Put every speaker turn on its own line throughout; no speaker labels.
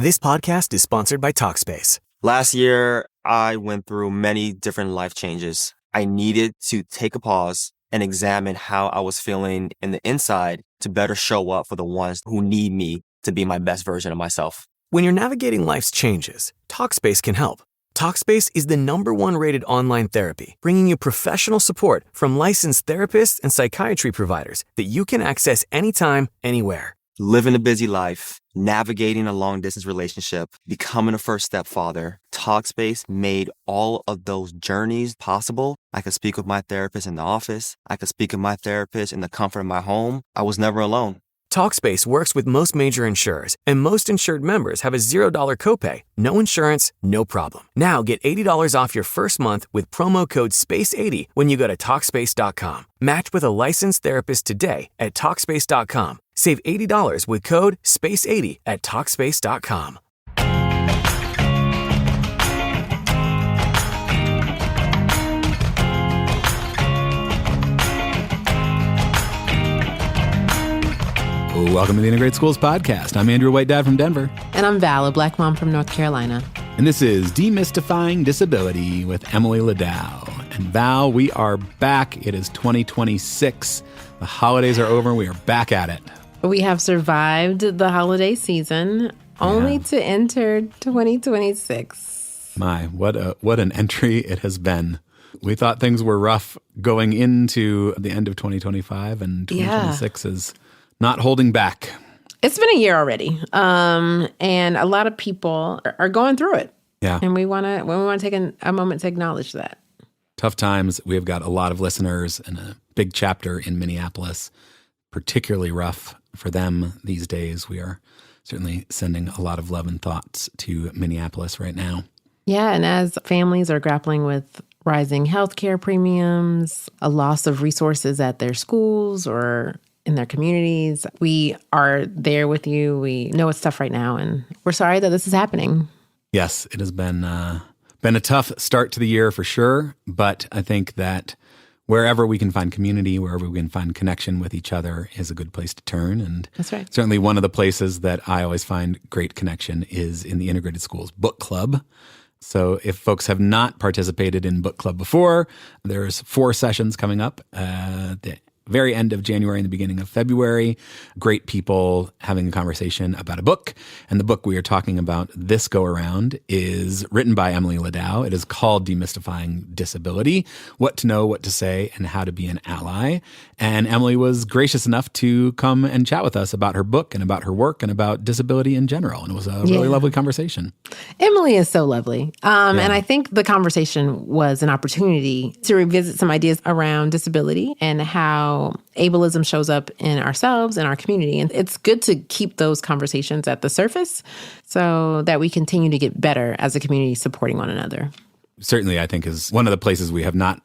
This podcast is sponsored by Talkspace.
Last year, I went through many different life changes. I needed to take a pause and examine how I was feeling in the inside to better show up for the ones who need me to be my best version of myself.
When you're navigating life's changes, Talkspace can help. Talkspace is the #1 rated online therapy, bringing you professional support from licensed therapists and psychiatry providers that you can access anytime, anywhere.
Living a busy life, navigating a long-distance relationship, becoming a first-step father, Talkspace made all of those journeys possible. I could speak with my therapist in the office. I could speak with my therapist in the comfort of my home. I was never alone.
Talkspace works with most major insurers, and most insured members have a $0 copay. No insurance, no problem. Now get $80 off your first month with promo code SPACE80 when you go to Talkspace.com. Match with a licensed therapist today at Talkspace.com. Save $80 with code SPACE80 at Talkspace.com.
Welcome to the Integrated Schools Podcast. I'm Andrew, a white dad from Denver.
And I'm Val, a black mom from North Carolina.
And this is Demystifying Disability with Emily Ladau. And Val, we are back. It is 2026. The holidays are over and we are back at it.
We have survived the holiday season only to enter 2026.
My, what an entry it has been. We thought things were rough going into the end of 2025, and 2026 is not holding back.
It's been a year already, and a lot of people are going through it.
Yeah,
and we want to take a moment to acknowledge that.
Tough times. We have got a lot of listeners and a big chapter in Minneapolis. Particularly rough for them these days. We are certainly sending a lot of love and thoughts to Minneapolis right now.
Yeah, and as families are grappling with rising healthcare premiums, a loss of resources at their schools or in their communities, we are there with you. We know it's tough right now, and we're sorry that this is happening.
Yes, it has been a tough start to the year for sure, but I think that wherever we can find community, wherever we can find connection with each other is a good place to turn. And
that's right.
Certainly one of the places that I always find great connection is in the Integrated Schools Book Club. So if folks have not participated in Book Club before, there's 4 sessions coming up the very end of January and the beginning of February. Great people having a conversation about a book. And the book we are talking about this go around is written by Emily Ladau. It is called Demystifying Disability: What to Know, What to Say, and How to Be an Ally. And Emily was gracious enough to come and chat with us about her book and about her work and about disability in general. And it was a really lovely conversation.
Emily is so lovely. And I think the conversation was an opportunity to revisit some ideas around disability and how ableism shows up in ourselves and our community. And it's good to keep those conversations at the surface so that we continue to get better as a community supporting one another.
Certainly, I think, is one of the places we have not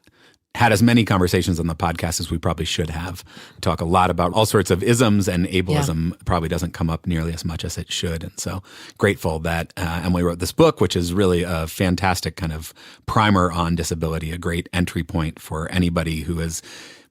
had as many conversations on the podcast as we probably should have. We talk a lot about all sorts of isms, and ableism probably doesn't come up nearly as much as it should. And so grateful that Emily wrote this book, which is really a fantastic kind of primer on disability, a great entry point for anybody who is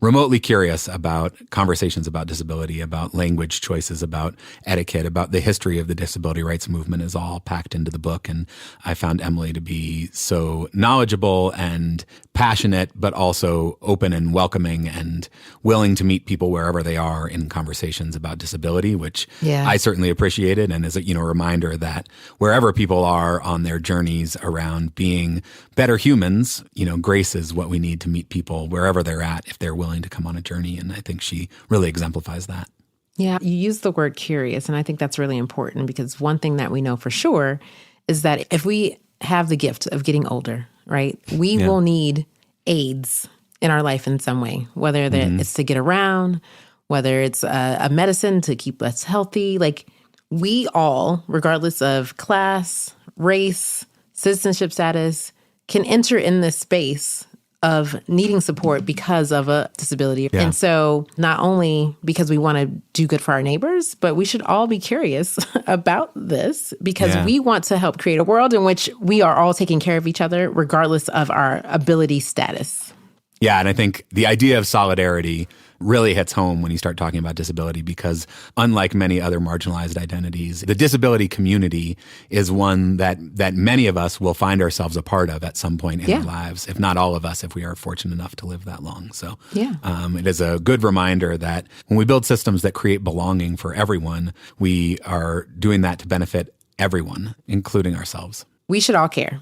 remotely curious about conversations about disability, about language choices, about etiquette, about the history of the disability rights movement is all packed into the book. And I found Emily to be so knowledgeable and passionate, but also open and welcoming and willing to meet people wherever they are in conversations about disability, which I certainly appreciated, and is a reminder that wherever people are on their journeys around being better humans, grace is what we need to meet people wherever they're at if they're willing to come on a journey. And I think she really exemplifies that.
Yeah, you use the word curious, and I think that's really important because one thing that we know for sure is that if we have the gift of getting older, right, we will need aids in our life in some way, whether it's to get around, whether it's a medicine to keep us healthy. Like, we all, regardless of class, race, citizenship status, can enter in this space of needing support because of a disability. Yeah. And so not only because we want to do good for our neighbors, but we should all be curious about this because we want to help create a world in which we are all taking care of each other regardless of our ability status.
Yeah, and I think the idea of solidarity really hits home when you start talking about disability, because unlike many other marginalized identities, the disability community is one that many of us will find ourselves a part of at some point in our lives, if not all of us, if we are fortunate enough to live that long. So it is a good reminder that when we build systems that create belonging for everyone, we are doing that to benefit everyone, including ourselves.
We should all care,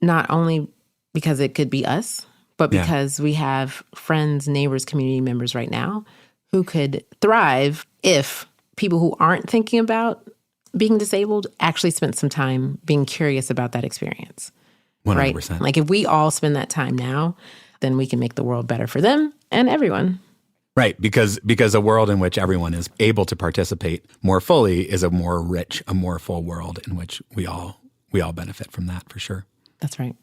not only because it could be us, but because we have friends, neighbors, community members right now who could thrive if people who aren't thinking about being disabled actually spent some time being curious about that experience.
100%.
Right? Like if we all spend that time now, then we can make the world better for them and everyone.
Right, because a world in which everyone is able to participate more fully is a more rich, a more full world in which we all benefit from that, for sure.
That's right.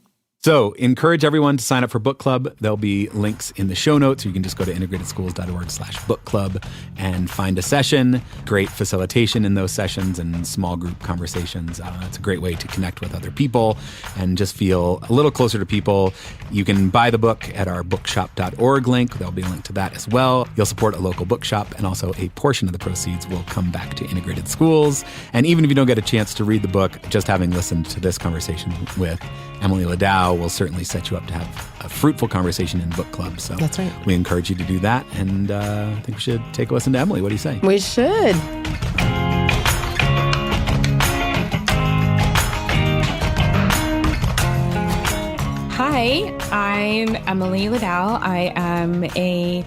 So encourage everyone to sign up for book club. There'll be links in the show notes. You can just go to integratedschools.org/book club and find a session. Great facilitation in those sessions and small group conversations. It's a great way to connect with other people and just feel a little closer to people. You can buy the book at our bookshop.org link. There'll be a link to that as well. You'll support a local bookshop, and also a portion of the proceeds will come back to Integrated Schools. And even if you don't get a chance to read the book, just having listened to this conversation with Emily Ladau will certainly set you up to have a fruitful conversation in book club. So
that's right.
We encourage you to do that. And I think we should take a listen to Emily. What do you say?
We should.
Hi, I'm Emily Ladau. I am a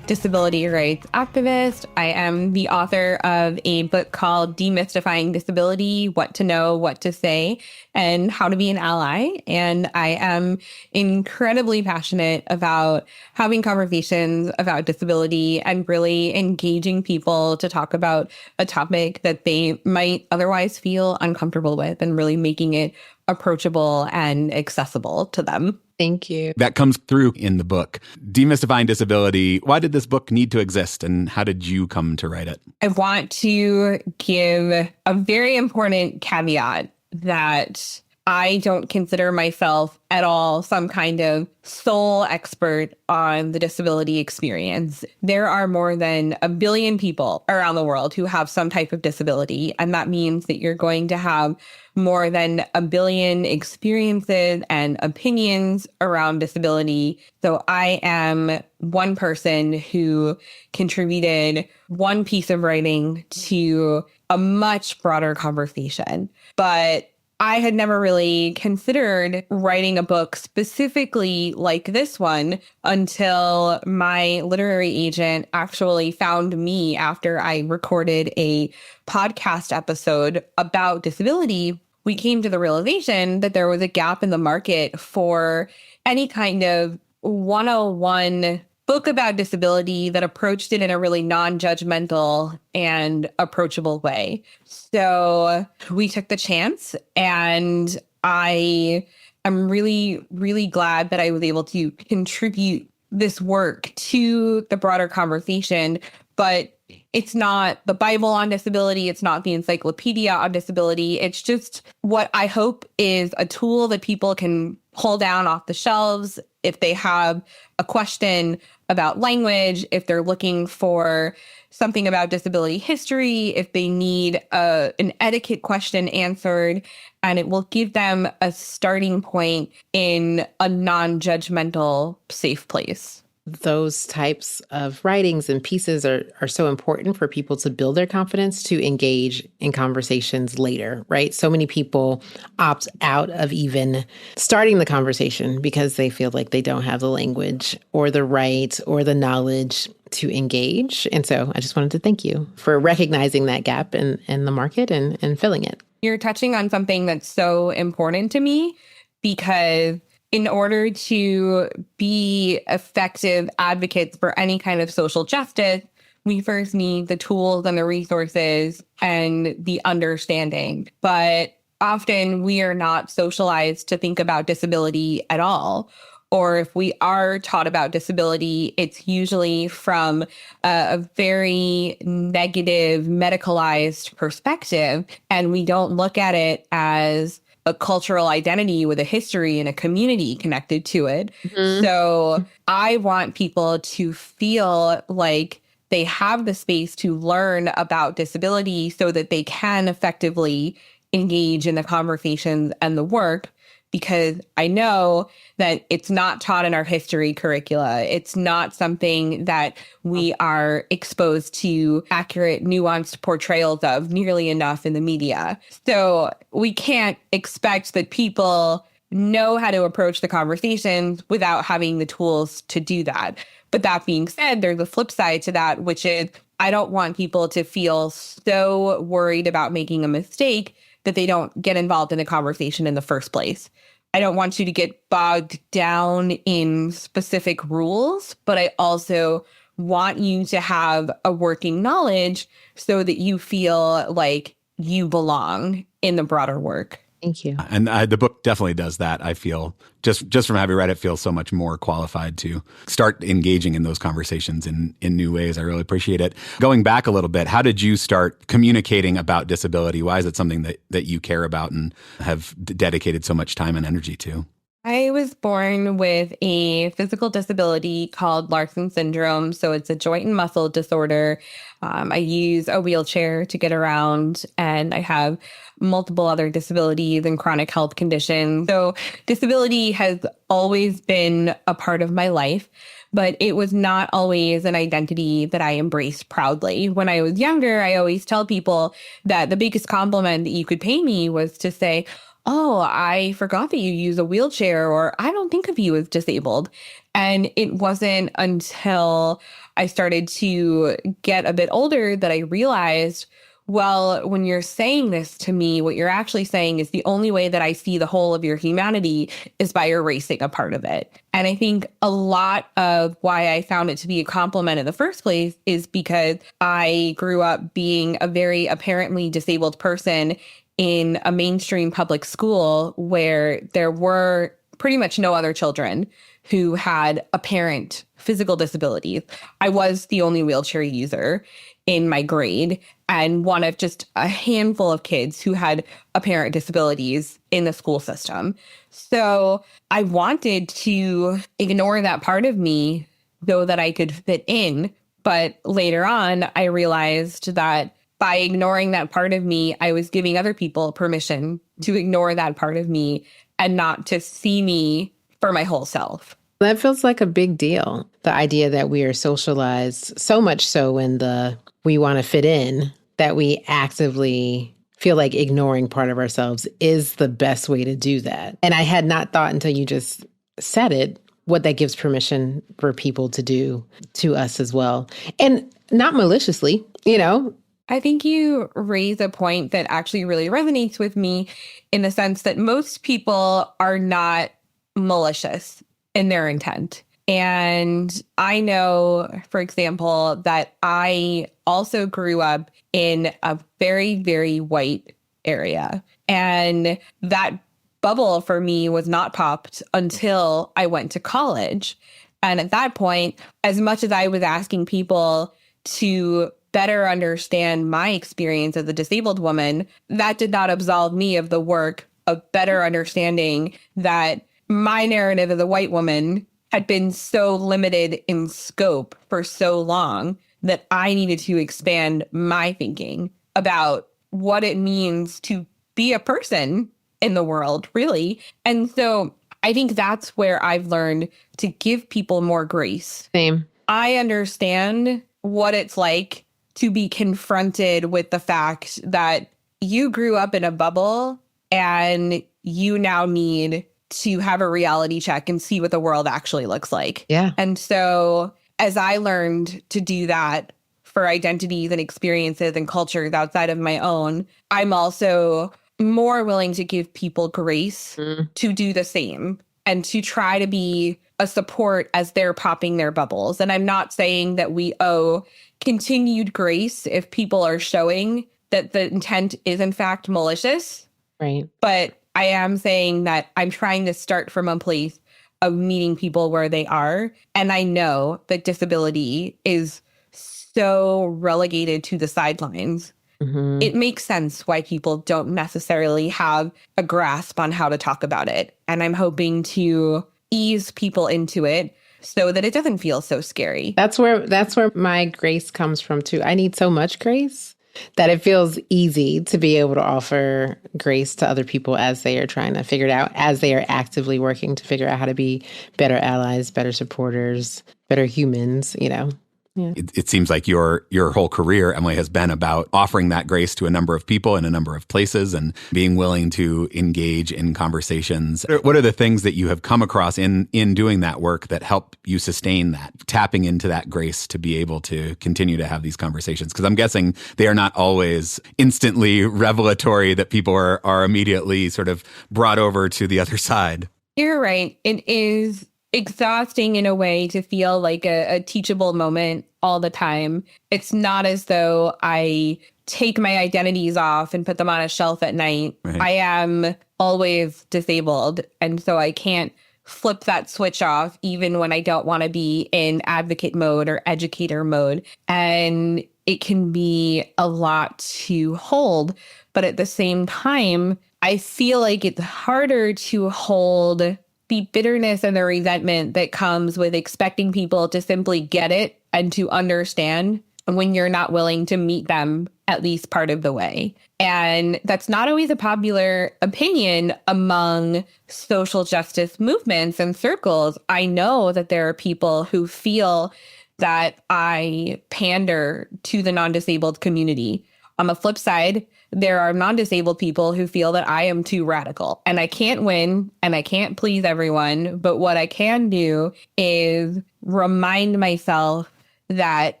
disability rights activist. I am the author of a book called Demystifying Disability: What to Know, What to Say, and How to Be an Ally. And I am incredibly passionate about having conversations about disability and really engaging people to talk about a topic that they might otherwise feel uncomfortable with, and really making it approachable and accessible to them.
Thank you.
That comes through in the book. Demystifying Disability. Why did this book need to exist, and how did you come to write it?
I want to give a very important caveat that I don't consider myself at all some kind of sole expert on the disability experience. There are more than 1 billion people around the world who have some type of disability, and that means that you're going to have more than 1 billion experiences and opinions around disability. So I am one person who contributed one piece of writing to a much broader conversation. But I had never really considered writing a book specifically like this one until my literary agent actually found me after I recorded a podcast episode about disability. We came to the realization that there was a gap in the market for any kind of 101 book about disability that approached it in a really non-judgmental and approachable way. So we took the chance, and I am really, really glad that I was able to contribute this work to the broader conversation. But it's not the Bible on disability. It's not the encyclopedia on disability. It's just what I hope is a tool that people can pull down off the shelves if they have a question about language, if they're looking for something about disability history, if they need an etiquette question answered, and it will give them a starting point in a non-judgmental, safe place.
Those types of writings and pieces are so important for people to build their confidence to engage in conversations later, right? So many people opt out of even starting the conversation because they feel like they don't have the language or the right or the knowledge to engage. And so I just wanted to thank you for recognizing that gap in the market and filling it.
You're touching on something that's so important to me, because in order to be effective advocates for any kind of social justice, we first need the tools and the resources and the understanding. But often we are not socialized to think about disability at all. Or if we are taught about disability, it's usually from a very negative, medicalized perspective. And we don't look at it as a cultural identity with a history and a community connected to it. So I want people to feel like they have the space to learn about disability so that they can effectively engage in the conversations and the work, because I know that it's not taught in our history curricula. It's not something that we are exposed to accurate, nuanced portrayals of nearly enough in the media. So we can't expect that people know how to approach the conversations without having the tools to do that. But that being said, there's a flip side to that, which is I don't want people to feel so worried about making a mistake that they don't get involved in the conversation in the first place. I don't want you to get bogged down in specific rules, but I also want you to have a working knowledge so that you feel like you belong in the broader work.
Thank you.
And the book definitely does that. I feel just from having read it, feel so much more qualified to start engaging in those conversations in new ways. I really appreciate it. Going back a little bit, how did you start communicating about disability? Why is it something that you care about and have dedicated so much time and energy to?
I was born with a physical disability called Larson syndrome. So it's a joint and muscle disorder. I use a wheelchair to get around, and I have multiple other disabilities and chronic health conditions. So disability has always been a part of my life, but it was not always an identity that I embraced proudly. When I was younger, I always tell people that the biggest compliment that you could pay me was to say, "Oh, I forgot that you use a wheelchair," or "I don't think of you as disabled." And it wasn't until I started to get a bit older that I realized, well, when you're saying this to me, what you're actually saying is the only way that I see the whole of your humanity is by erasing a part of it. And I think a lot of why I found it to be a compliment in the first place is because I grew up being a very apparently disabled person in a mainstream public school where there were pretty much no other children who had apparent physical disabilities. I was the only wheelchair user in my grade and one of just a handful of kids who had apparent disabilities in the school system. So I wanted to ignore that part of me so that I could fit in. But later on, I realized that by ignoring that part of me, I was giving other people permission to ignore that part of me and not to see me for my whole self.
That feels like a big deal. The idea that we are socialized so much so in the we want to fit in that we actively feel like ignoring part of ourselves is the best way to do that. And I had not thought until you just said it, what that gives permission for people to do to us as well. And not maliciously, you know.
I think you raise a point that actually really resonates with me in the sense that most people are not malicious in their intent. And I know, for example, that I also grew up in a very, very white area. And that bubble for me was not popped until I went to college. And at that point, as much as I was asking people to better understand my experience as a disabled woman, that did not absolve me of the work of better understanding that my narrative as a white woman had been so limited in scope for so long that I needed to expand my thinking about what it means to be a person in the world, really. And so I think that's where I've learned to give people more grace.
Same.
I understand what it's like to be confronted with the fact that you grew up in a bubble and you now need to have a reality check and see what the world actually looks like.
Yeah.
And so as I learned to do that for identities and experiences and cultures outside of my own, I'm also more willing to give people grace to do the same and to try to be a support as they're popping their bubbles. And I'm not saying that we owe continued grace if people are showing that the intent is in fact malicious.
Right.
But I am saying that I'm trying to start from a place of meeting people where they are. And I know that disability is so relegated to the sidelines it makes sense why people don't necessarily have a grasp on how to talk about it. And I'm hoping to ease people into it so that it doesn't feel so scary.
That's where my grace comes from too. I need so much grace that it feels easy to be able to offer grace to other people as they are trying to figure it out, as they are actively working to figure out how to be better allies, better supporters, better humans, Yeah.
It seems like your whole career, Emily, has been about offering that grace to a number of people in a number of places and being willing to engage in conversations. What are the things that you have come across in doing that work that help you sustain that, tapping into that grace to be able to continue to have these conversations? Because I'm guessing they are not always instantly revelatory, that people are immediately sort of brought over to the other side.
You're right. It is exhausting in a way to feel like a teachable moment all the time. It's not as though I take my identities off and put them on a shelf at night.
Right.
I am always disabled. And so I can't flip that switch off even when I don't want to be in advocate mode or educator mode. And it can be a lot to hold. But at the same time, I feel like it's harder to hold the bitterness and the resentment that comes with expecting people to simply get it and to understand when you're not willing to meet them at least part of the way. And that's not always a popular opinion among social justice movements and circles. I know that there are people who feel that I pander to the non-disabled community. On the flip side, there are non-disabled people who feel that I am too radical, and I can't win and I can't please everyone. But what I can do is remind myself that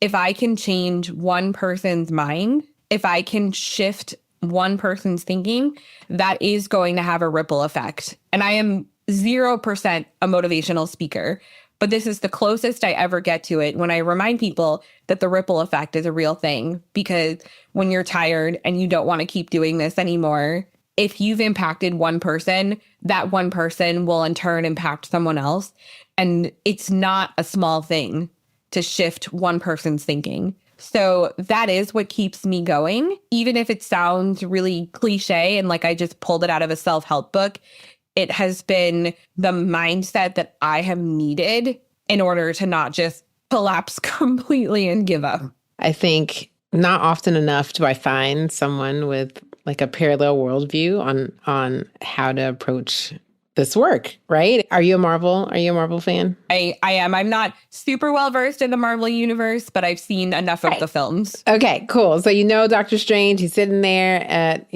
if I can change one person's mind, if I can shift one person's thinking, that is going to have a ripple effect. And I am 0% a motivational speaker, but this is the closest I ever get to it when I remind people that the ripple effect is a real thing. Because when you're tired and you don't want to keep doing this anymore, if you've impacted one person, that one person will in turn impact someone else. And it's not a small thing to shift one person's thinking. So that is what keeps me going. Even if it sounds really cliche and like I just pulled it out of a self-help book, it has been the mindset that I have needed in order to not just collapse completely and give up.
I think not often enough do I find someone with like a parallel worldview on how to approach this work, right? Are you a Marvel fan?
I am. I'm not super well versed in the Marvel universe, but I've seen enough of the films.
Okay, cool. So Doctor Strange, he's sitting there at,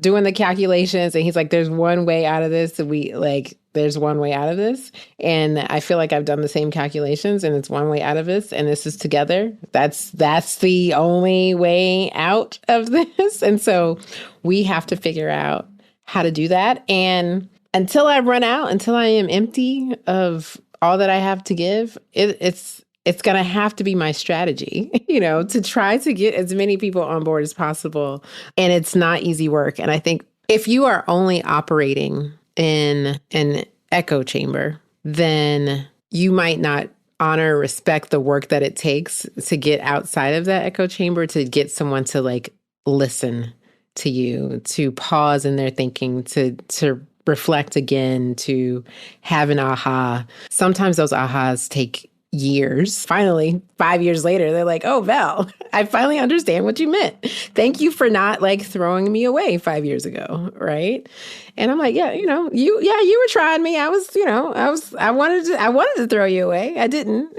doing the calculations, and he's like, there's one way out of this. There's one way out of this. And I feel like I've done the same calculations, and it's one way out of this, and this is together. That's the only way out of this. And so we have to figure out how to do that. And until I run out, until I am empty of all that I have to give, it's going to have to be my strategy, to try to get as many people on board as possible. And it's not easy work. And I think if you are only operating in an echo chamber, then you might not honor or respect the work that it takes to get outside of that echo chamber, to get someone to listen to you, to pause in their thinking, to reflect again, to have an aha. Sometimes those ahas take years. Finally, 5 years later, they're like, oh, Val, I finally understand what you meant. Thank you for not throwing me away 5 years ago. Right. And I'm like, yeah, you were trying me. I wanted to throw you away. I didn't,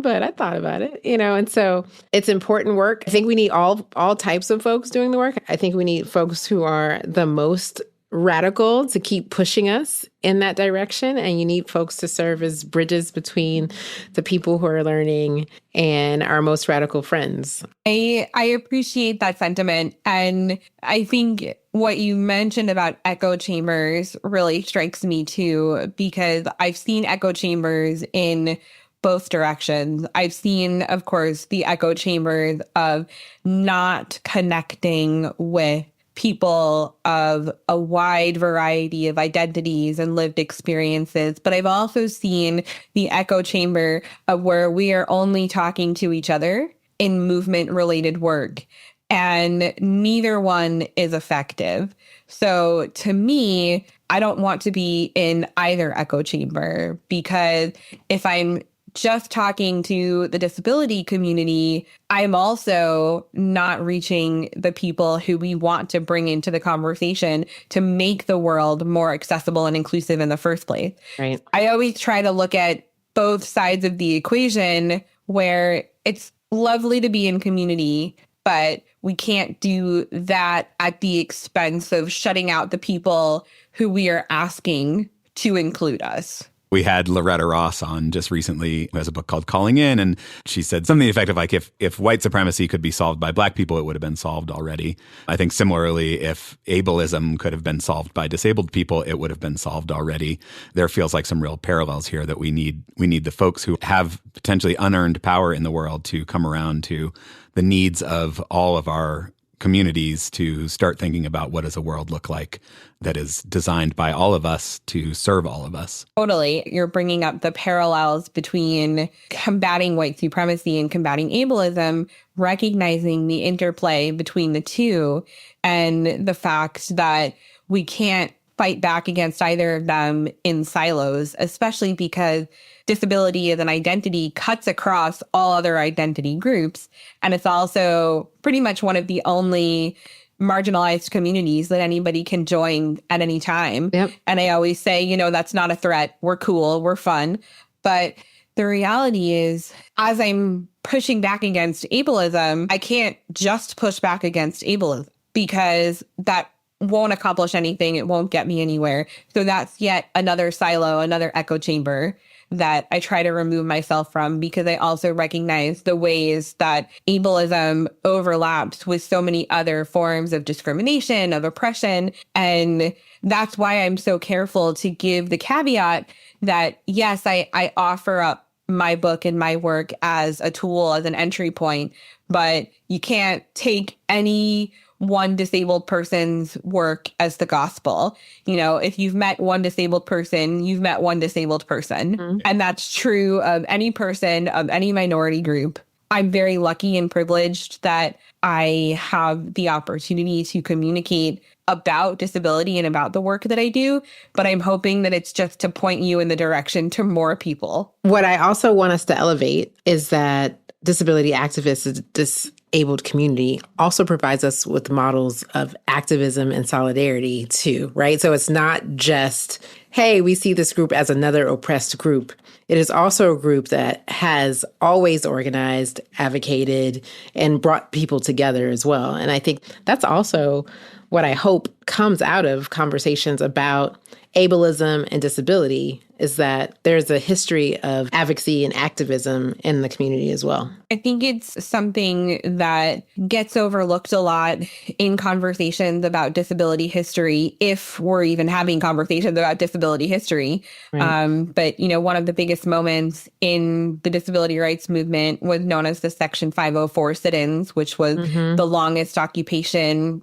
but I thought about it, and so it's important work. I think we need all types of folks doing the work. I think we need folks who are the most radical to keep pushing us in that direction. And you need folks to serve as bridges between the people who are learning and our most radical friends.
I appreciate that sentiment. And I think what you mentioned about echo chambers really strikes me too, because I've seen echo chambers in both directions. I've seen, of course, the echo chambers of not connecting with people of a wide variety of identities and lived experiences. But I've also seen the echo chamber of where we are only talking to each other in movement-related work. and neither one is effective. So to me, I don't want to be in either echo chamber, because if I'm just talking to the disability community, I'm also not reaching the people who we want to bring into the conversation to make the world more accessible and inclusive in the first place.
Right.
I always try to look at both sides of the equation, where it's lovely to be in community, but we can't do that at the expense of shutting out the people who we are asking to include us.
We had Loretta Ross on just recently, who has a book called Calling In, and she said something to the effect of like, if white supremacy could be solved by Black people, it would have been solved already. I think similarly, if ableism could have been solved by disabled people, it would have been solved already. There feels like some real parallels here, that we need the folks who have potentially unearned power in the world to come around to the needs of all of our communities, to start thinking about what does a world look like that is designed by all of us to serve all of us.
Totally. You're bringing up the parallels between combating white supremacy and combating ableism, recognizing the interplay between the two, and the fact that we can't fight back against either of them in silos, especially because disability as an identity cuts across all other identity groups. And it's also pretty much one of the only marginalized communities that anybody can join at any time.
Yep.
And I always say, that's not a threat. We're cool. We're fun. But the reality is, as I'm pushing back against ableism, I can't just push back against ableism, because that won't accomplish anything. It won't get me anywhere. So that's yet another silo, another echo chamber that I try to remove myself from, because I also recognize the ways that ableism overlaps with so many other forms of discrimination, of oppression. And that's why I'm so careful to give the caveat that, yes, I offer up my book and my work as a tool, as an entry point, but you can't take any one disabled person's work as the gospel. If you've met one disabled person, you've met one disabled person. Mm-hmm. And that's true of any person, of any minority group. I'm very lucky and privileged that I have the opportunity to communicate about disability and about the work that I do, but I'm hoping that it's just to point you in the direction to more people.
What I also want us to elevate is that disability activists, the disabled community, also provides us with models of activism and solidarity too, right? So it's not just, hey, we see this group as another oppressed group. It is also a group that has always organized, advocated, and brought people together as well. And I think that's also what I hope comes out of conversations about ableism and disability, is that there's a history of advocacy and activism in the community as well.
I think it's something that gets overlooked a lot in conversations about disability history, if we're even having conversations about disability history. Right. But, one of the biggest moments in the disability rights movement was known as the Section 504 sit-ins, which was the longest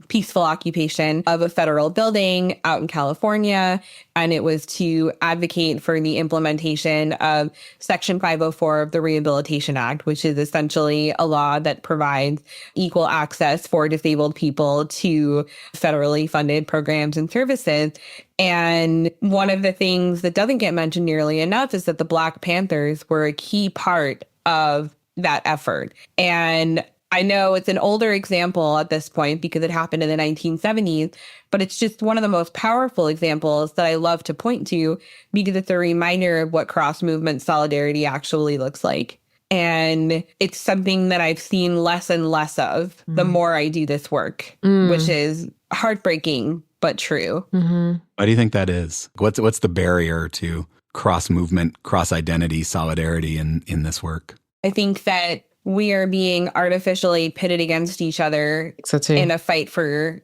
peaceful occupation of a federal building out in California. And it was to advocate for the implementation of Section 504 of the Rehabilitation Act, which is essentially a law that provides equal access for disabled people to federally funded programs and services. And one of the things that doesn't get mentioned nearly enough is that the Black Panthers were a key part of that effort. And I know it's an older example at this point because it happened in the 1970s, but it's just one of the most powerful examples that I love to point to, because it's a reminder of what cross-movement solidarity actually looks like. And it's something that I've seen less and less of the more I do this work, which is heartbreaking, but true.
Mm-hmm. Why do you think that is? What's the barrier to cross-movement, cross-identity solidarity in this work?
I think that we are being artificially pitted against each other in a fight for,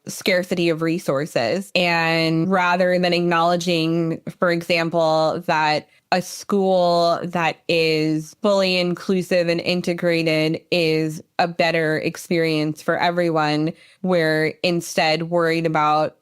scarcity of resources. And rather than acknowledging, for example, that a school that is fully inclusive and integrated is a better experience for everyone, we're instead worried about,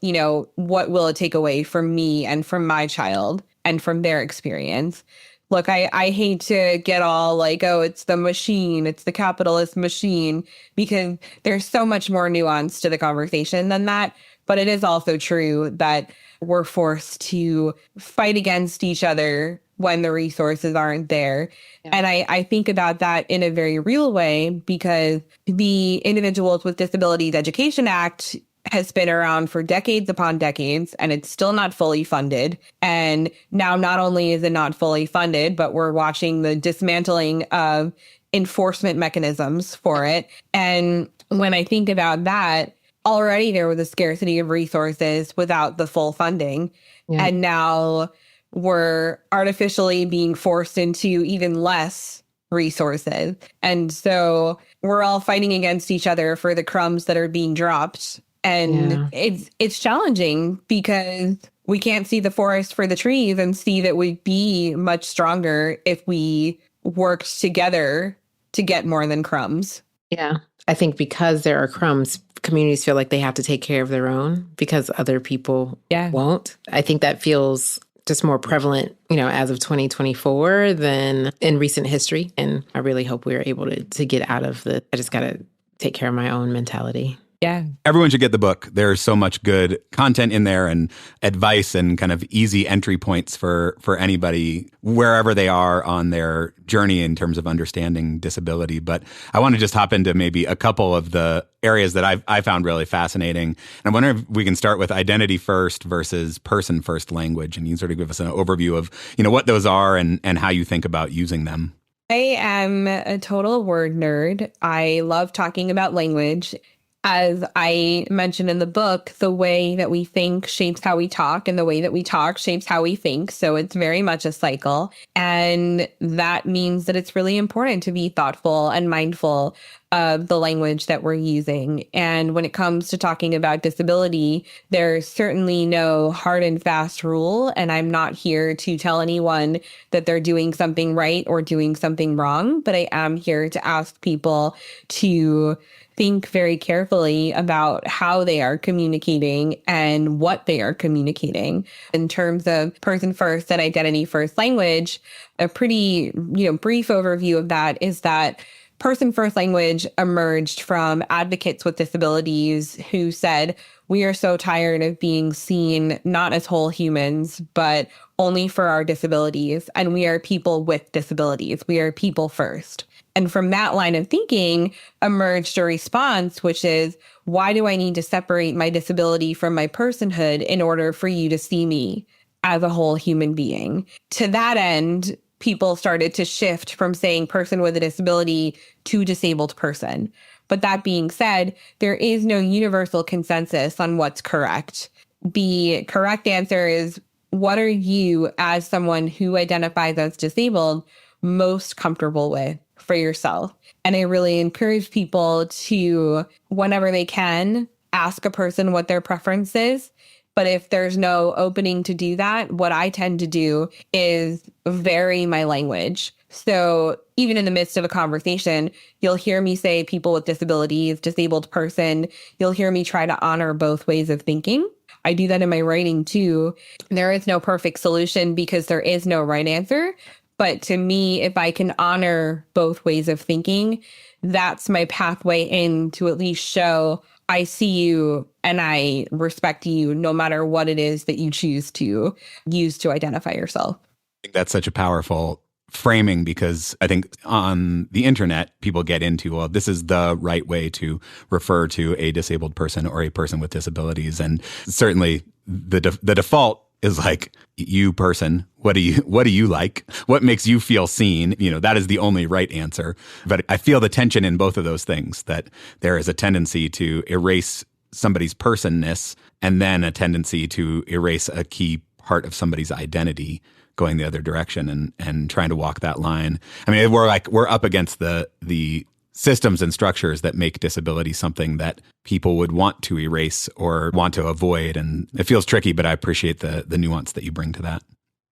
what will it take away from me and from my child and from their experience. look, I hate to get all like, oh, it's the machine, it's the capitalist machine, because there's so much more nuance to the conversation than that. But it is also true that we're forced to fight against each other when the resources aren't there. Yeah. And I think about that in a very real way, because the Individuals with Disabilities Education Act has been around for decades upon decades, and it's still not fully funded. And now not only is it not fully funded, but we're watching the dismantling of enforcement mechanisms for it. And when I think about that, already there was a scarcity of resources without the full funding. Yeah. And now we're artificially being forced into even less resources. And so we're all fighting against each other for the crumbs that are being dropped. And it's challenging because we can't see the forest for the trees and see that we'd be much stronger if we worked together to get more than crumbs.
Yeah. I think because there are crumbs, communities feel like they have to take care of their own because other people won't. I think that feels just more prevalent, as of 2024 than in recent history. And I really hope we're able to get out of I just got to take care of my own mentality.
Yeah.
Everyone should get the book. There's so much good content in there and advice and kind of easy entry points for anybody wherever they are on their journey in terms of understanding disability. But I want to just hop into maybe a couple of the areas that I found really fascinating. And I wonder if we can start with identity first versus person first language. And you can sort of give us an overview of, what those are and how you think about using them.
I am a total word nerd. I love talking about language. As I mentioned in the book, the way that we think shapes how we talk, and the way that we talk shapes how we think. So it's very much a cycle. And that means that it's really important to be thoughtful and mindful of the language that we're using. And when it comes to talking about disability, there's certainly no hard and fast rule. And I'm not here to tell anyone that they're doing something right or doing something wrong. But I am here to ask people to think very carefully about how they are communicating and what they are communicating. In terms of person first and identity first language, a pretty, brief overview of that is that person first language emerged from advocates with disabilities who said, we are so tired of being seen not as whole humans, but only for our disabilities. And we are people with disabilities. We are people first. And from that line of thinking emerged a response, which is, why do I need to separate my disability from my personhood in order for you to see me as a whole human being? To that end, people started to shift from saying person with a disability to disabled person. But that being said, there is no universal consensus on what's correct. The correct answer is, what are you, as someone who identifies as disabled, most comfortable with for yourself? And I really encourage people to, whenever they can, ask a person what their preference is. But if there's no opening to do that, what I tend to do is vary my language. So even in the midst of a conversation, you'll hear me say people with disabilities, disabled person. You'll hear me try to honor both ways of thinking. I do that in my writing too. There is no perfect solution because there is no right answer. But to me, if I can honor both ways of thinking, that's my pathway in to at least show I see you and I respect you no matter what it is that you choose to use to identify yourself.
I think that's such a powerful framing, because I think on the internet, people get into, well, this is the right way to refer to a disabled person or a person with disabilities. And certainly the default is like, you person, what do you like? What makes you feel seen? That is the only right answer. But I feel the tension in both of those things, that there is a tendency to erase somebody's personness and then a tendency to erase a key part of somebody's identity, going the other direction and trying to walk that line. I mean, we're up against the systems and structures that make disability something that people would want to erase or want to avoid. And it feels tricky, but I appreciate the nuance that you bring to that.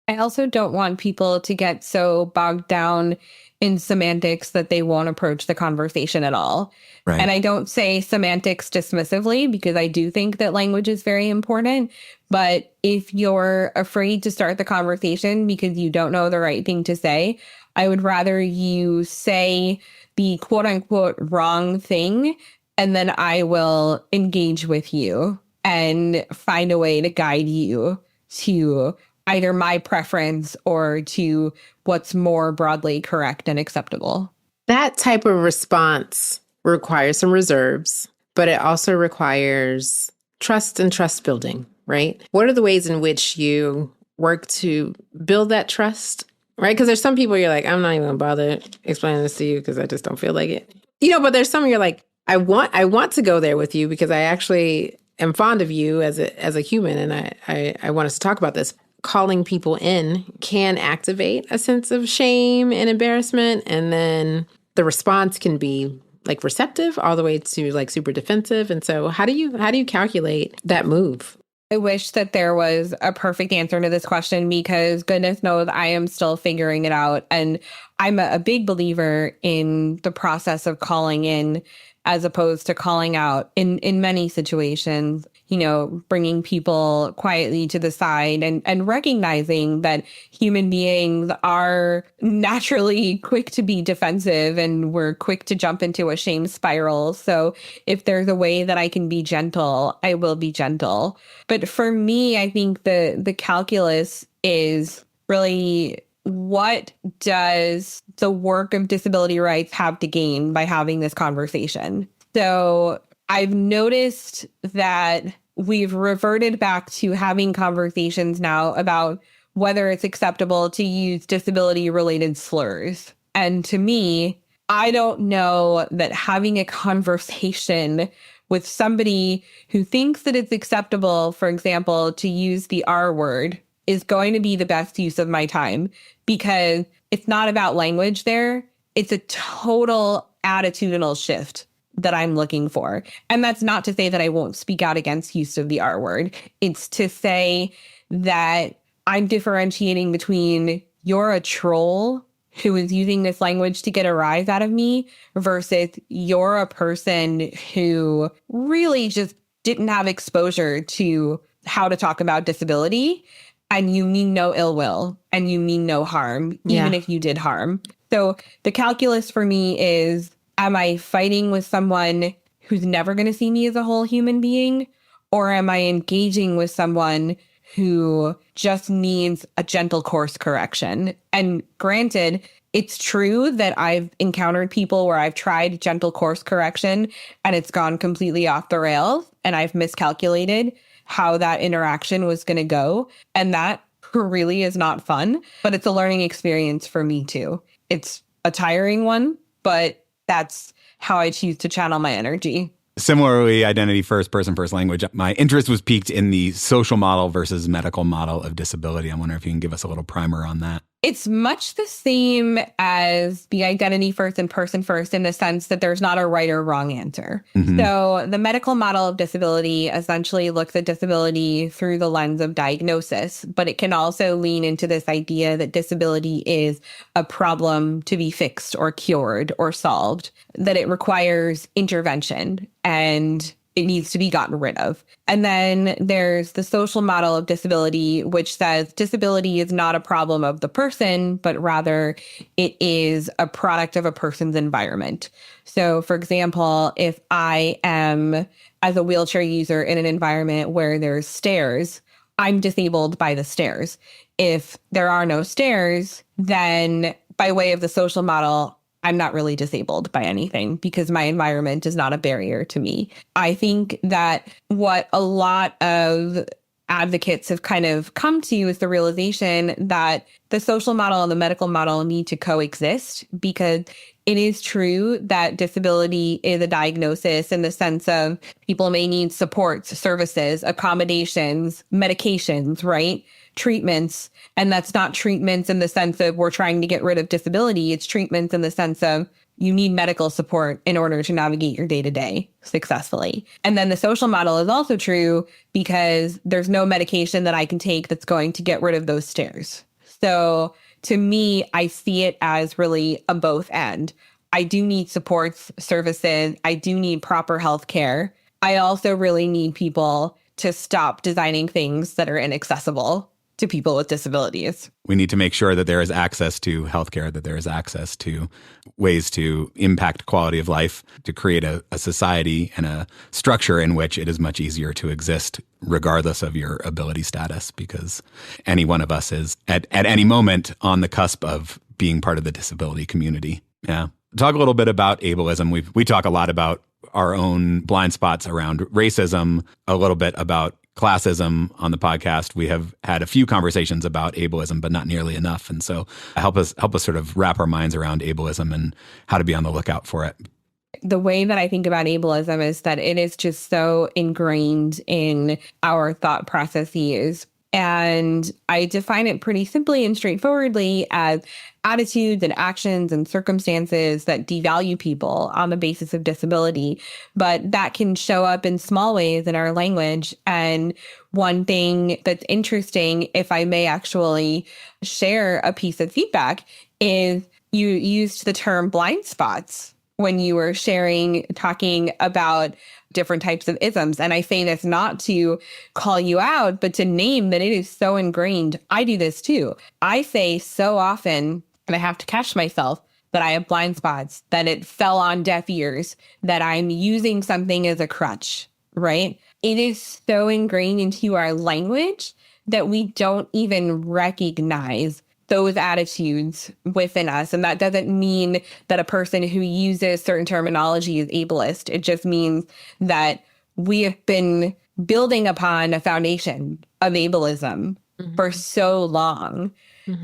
I also don't want people to get so bogged down in semantics that they won't approach the conversation at all.
Right.
And I don't say semantics dismissively because I do think that language is very important. But if you're afraid to start the conversation because you don't know the right thing to say, I would rather you say the quote unquote wrong thing, and then I will engage with you and find a way to guide you to either my preference or to what's more broadly correct and acceptable.
That type of response requires some reserves, but it also requires trust and trust building, right? What are the ways in which you work to build that trust, right? Because there's some people you're like, I'm not even gonna bother explaining this to you because I just don't feel like it. But there's some you're like, I want to go there with you because I actually am fond of you as a human, and I want us to talk about this. Calling people in can activate a sense of shame and embarrassment, and then the response can be like receptive all the way to like super defensive. And so how do you calculate that move?
I wish that there was a perfect answer to this question because goodness knows I am still figuring it out. And I'm a big believer in the process of calling in as opposed to calling out in many situations, bringing people quietly to the side and recognizing that human beings are naturally quick to be defensive and we're quick to jump into a shame spiral. So if there's a way that I can be gentle, I will be gentle. But for me, I think the calculus is really, what does the work of disability rights have to gain by having this conversation? So I've noticed that we've reverted back to having conversations now about whether it's acceptable to use disability-related slurs. And to me, I don't know that having a conversation with somebody who thinks that it's acceptable, for example, to use the R word is going to be the best use of my time, because it's not about language there. It's a total attitudinal shift that I'm looking for. And that's not to say that I won't speak out against use of the R word. It's to say that I'm differentiating between you're a troll who is using this language to get a rise out of me versus you're a person who really just didn't have exposure to how to talk about disability. And you mean no ill will and you mean no harm, even if you did harm. So the calculus for me is, am I fighting with someone who's never going to see me as a whole human being? Or am I engaging with someone who just needs a gentle course correction? And granted, it's true that I've encountered people where I've tried gentle course correction and it's gone completely off the rails and I've miscalculated how that interaction was going to go. And that really is not fun, but it's a learning experience for me too. It's a tiring one, but that's how I choose to channel my energy.
Similarly, identity first, person first language. My interest was piqued in the social model versus medical model of disability. I wonder if you can give us a little primer on that.
It's much the same as the identity first and person first in the sense that there's not a right or wrong answer. Mm-hmm. So the medical model of disability essentially looks at disability through the lens of diagnosis, but it can also lean into this idea that disability is a problem to be fixed or cured or solved, that it requires intervention and it needs to be gotten rid of. And then there's the social model of disability, which says disability is not a problem of the person, but rather it is a product of a person's environment. So, for example, if I am, as a wheelchair user, in an environment where there's stairs, I'm disabled by the stairs. If there are no stairs, then by way of the social model, I'm not really disabled by anything because my environment is not a barrier to me. I think that what a lot of advocates have kind of come to is the realization that the social model and the medical model need to coexist, because it is true that disability is a diagnosis in the sense of people may need supports, services, accommodations, medications, right? Treatments. And that's not treatments in the sense of we're trying to get rid of disability. It's treatments in the sense of you need medical support in order to navigate your day-to-day successfully. And then the social model is also true because there's no medication that I can take that's going to get rid of those stairs. So to me, I see it as really a both end. I do need supports, services. I do need proper health care. I also really need people to stop designing things that are inaccessible to people with disabilities.
We need to make sure that there is access to healthcare, that there is access to ways to impact quality of life, to create a society and a structure in which it is much easier to exist regardless of your ability status, because any one of us is at any moment on the cusp of being part of the disability community. Yeah. Talk a little bit about ableism. We talk a lot about our own blind spots around racism, a little bit about classism on the podcast. We have had a few conversations about ableism, but not nearly enough. And so help us sort of wrap our minds around ableism and how to be on the lookout for it.
The way that I think about ableism is that it is just so ingrained in our thought processes. And I define it pretty simply and straightforwardly as attitudes and actions and circumstances that devalue people on the basis of disability. But that can show up in small ways in our language. And one thing that's interesting, if I may actually share a piece of feedback, is you used the term blind spots when you were talking about different types of isms. And I say this not to call you out, but to name that it is so ingrained. I do this too. I say so often, and I have to catch myself, that I have blind spots, that it fell on deaf ears, that I'm using something as a crutch, right? It is so ingrained into our language that we don't even recognize those attitudes within us. And that doesn't mean that a person who uses certain terminology is ableist. It just means that we have been building upon a foundation of ableism for so long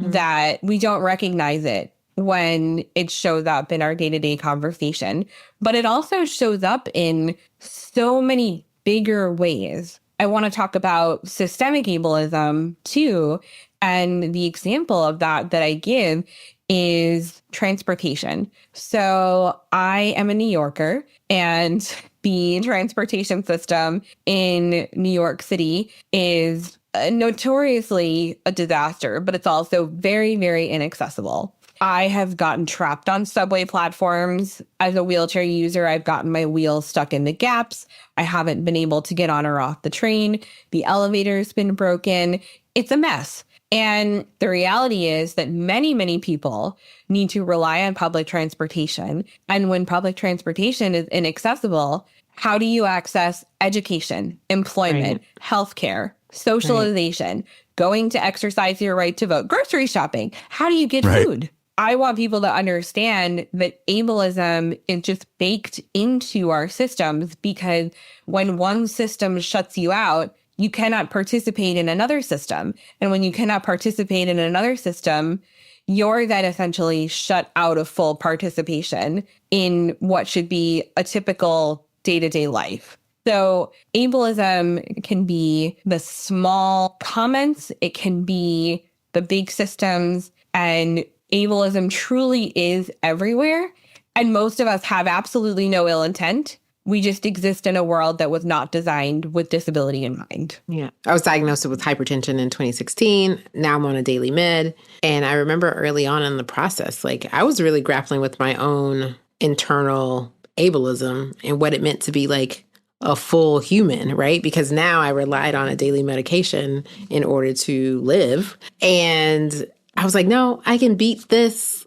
that we don't recognize it when it shows up in our day-to-day conversation. But it also shows up in so many bigger ways. I want to talk about systemic ableism too. And the example of that I give is transportation. So I am a New Yorker, and the transportation system in New York City is notoriously a disaster, but it's also very, very inaccessible. I have gotten trapped on subway platforms. As a wheelchair user, I've gotten my wheels stuck in the gaps. I haven't been able to get on or off the train. The elevator's been broken. It's a mess. And the reality is that many, many people need to rely on public transportation. And when public transportation is inaccessible, how do you access education, employment, healthcare, socialization, going to exercise your right to vote, grocery shopping? How do you get food? I want people to understand that ableism is just baked into our systems, because when one system shuts you out, you cannot participate in another system. And when you cannot participate in another system, you're then essentially shut out of full participation in what should be a typical day-to-day life. So ableism can be the small comments, it can be the big systems, and ableism truly is everywhere. And most of us have absolutely no ill intent. We just exist in a world that was not designed with disability in mind.
Yeah. I was diagnosed with hypertension in 2016. Now I'm on a daily med. And I remember early on in the process, like I was really grappling with my own internal ableism and what it meant to be like a full human, right? Because now I relied on a daily medication in order to live. And I was like, no, I can beat this.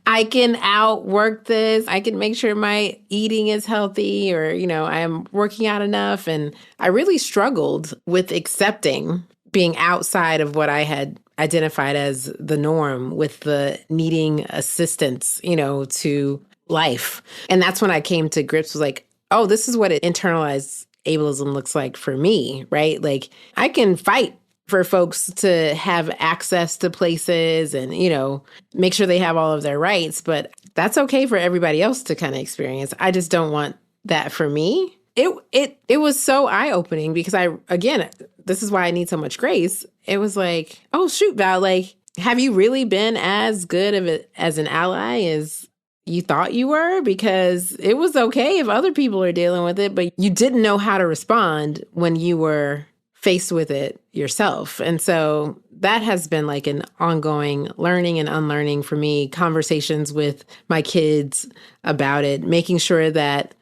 I can outwork this. I can make sure my eating is healthy, or, I'm working out enough. And I really struggled with accepting being outside of what I had identified as the norm, with the needing assistance, to life. And that's when I came to grips with like, oh, this is what internalized ableism looks like for me, right? Like I can fight for folks to have access to places and, make sure they have all of their rights. But that's okay for everybody else to kind of experience. I just don't want that for me. It was so eye-opening because this is why I need so much grace. It was like, oh, shoot, Val, like, have you really been as good as an ally as you thought you were? Because it was okay if other people are dealing with it, but you didn't know how to respond when you were faced with it yourself. And so that has been like an ongoing learning and unlearning for me, conversations with my kids about it, making sure that